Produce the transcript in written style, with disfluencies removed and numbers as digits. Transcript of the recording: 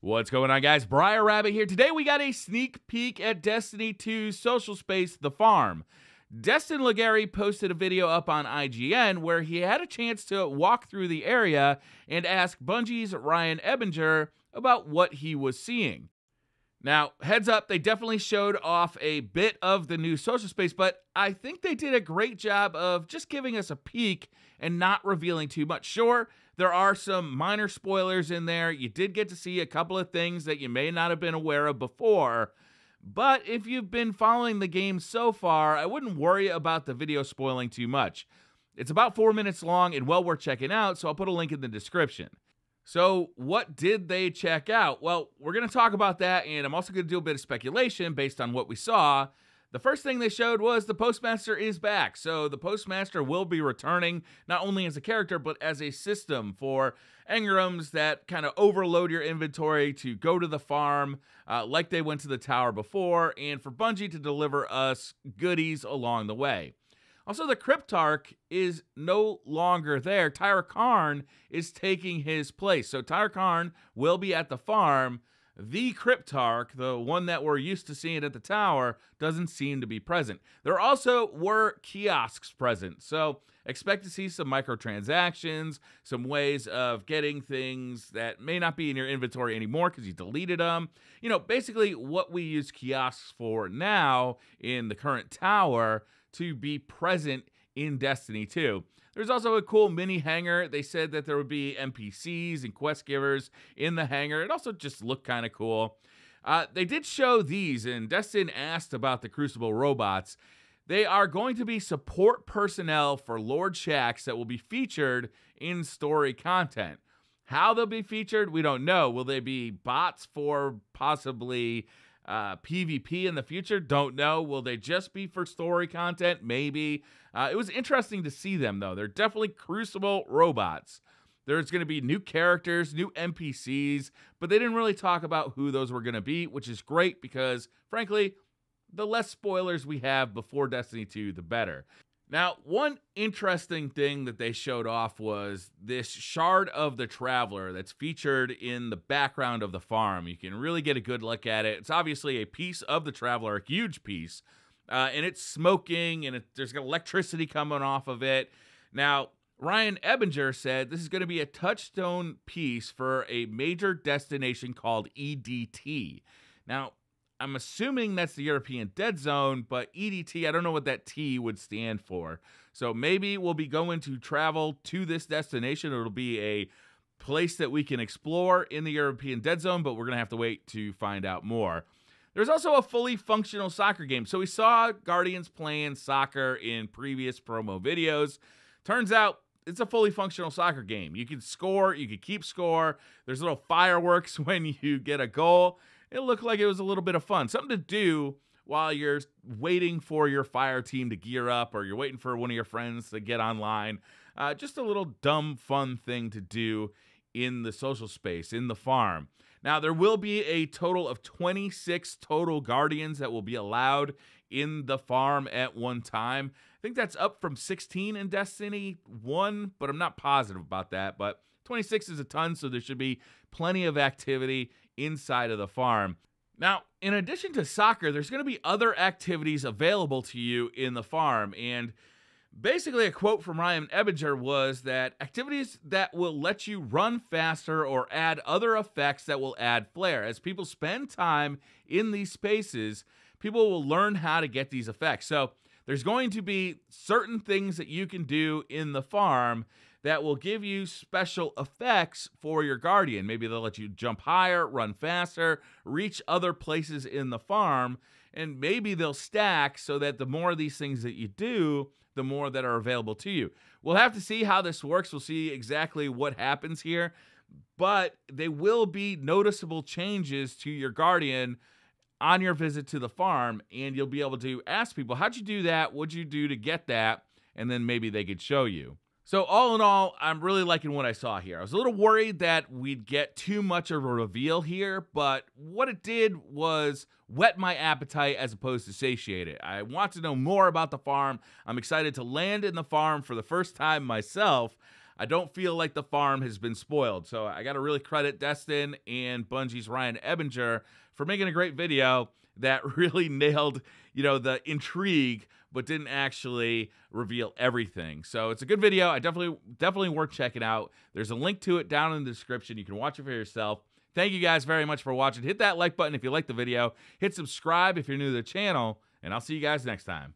What's going on, guys? Briar Rabbit here. Today we got a sneak peek at Destiny 2's social space, The Farm. Destin Legary posted a video up on IGN where he had a chance to walk through the area and ask Bungie's Ryan Ebinger about what he was seeing. Now, heads up, they definitely showed off a bit of the new social space, but I think they did a great job of just giving us a peek and not revealing too much. Sure, there are some minor spoilers in there. You did get to see a couple of things that you may not have been aware of before, but if you've been following the game so far, I wouldn't worry about the video spoiling too much. It's about 4 minutes long and well worth checking out, so I'll put a link in the description. So what did they check out? Well, we're going to talk about that, and I'm also going to do a bit of speculation based on what we saw. The first thing they showed was the Postmaster is back. So the Postmaster will be returning not only as a character, but as a system for engrams that kind of overload your inventory to go to the farm like they went to the tower before, and for Bungie to deliver us goodies along the way. Also, the Cryptarch is no longer there. Tyra Karn is taking his place. So Tyra Karn will be at the farm. The Cryptarch, the one that we're used to seeing at the tower, doesn't seem to be present. There also were kiosks present. So expect to see some microtransactions, some ways of getting things that may not be in your inventory anymore because you deleted them. You know, basically what we use kiosks for now in the current tower to be present in Destiny 2. There's also a cool mini hangar. They said that there would be NPCs and quest givers in the hangar. It also just looked kind of cool. They did show these, and Destin asked about the Crucible robots. They are going to be support personnel for Lord Shaxx that will be featured in story content. How they'll be featured, we don't know. Will they be bots for possibly PvP in the future? Don't know. Will they just be for story content? Maybe. It was interesting to see them, though. They're definitely Crucible robots. There's going to be new characters, new NPCs, but they didn't really talk about who those were going to be, which is great because, frankly, the less spoilers we have before Destiny 2, the better. Now, one interesting thing that they showed off was this shard of the Traveler that's featured in the background of the farm. You can really get a good look at it. It's obviously a piece of the Traveler, a huge piece, and it's smoking, and there's electricity coming off of it. Now, Ryan Ebinger said this is going to be a touchstone piece for a major destination called EDT. Now, I'm assuming that's the European Dead Zone, but EDT, I don't know what that T would stand for. So maybe we'll be going to travel to this destination. It'll be a place that we can explore in the European Dead Zone, but we're going to have to wait to find out more. There's also a fully functional soccer game. So we saw Guardians playing soccer in previous promo videos. Turns out it's a fully functional soccer game. You can score, you can keep score. There's little fireworks when you get a goal. It looked like it was a little bit of fun. Something to do while you're waiting for your fire team to gear up or you're waiting for one of your friends to get online. Just a little dumb, fun thing to do in the social space, in the farm. Now, there will be a total of 26 total Guardians that will be allowed in the farm at one time. I think that's up from 16 in Destiny 1, but I'm not positive about that. But 26 is a ton, so there should be plenty of activity inside of the farm. Now, in addition to soccer, there's going to be other activities available to you in the farm. And basically a quote from Ryan Ebinger was that activities that will let you run faster or add other effects that will add flair. As people spend time in these spaces, people will learn how to get these effects. So there's going to be certain things that you can do in the farm that will give you special effects for your Guardian. Maybe they'll let you jump higher, run faster, reach other places in the farm, and maybe they'll stack so that the more of these things that you do, the more that are available to you. We'll have to see how this works. We'll see exactly what happens here, but they will be noticeable changes to your Guardian on your visit to the farm, and you'll be able to ask people, how'd you do that? What'd you do to get that? And then maybe they could show you. So all in all, I'm really liking what I saw here. I was a little worried that we'd get too much of a reveal here, but what it did was whet my appetite as opposed to satiate it. I want to know more about the farm. I'm excited to land in the farm for the first time myself. I don't feel like the farm has been spoiled. So I got to really credit Destin and Bungie's Ryan Ebinger for making a great video that really nailed, the intrigue, but didn't actually reveal everything. So it's a good video. I definitely worth checking out. There's a link to it down in the description. You can watch it for yourself. Thank you guys very much for watching. Hit that like button if you liked the video. Hit subscribe if you're new to the channel, and I'll see you guys next time.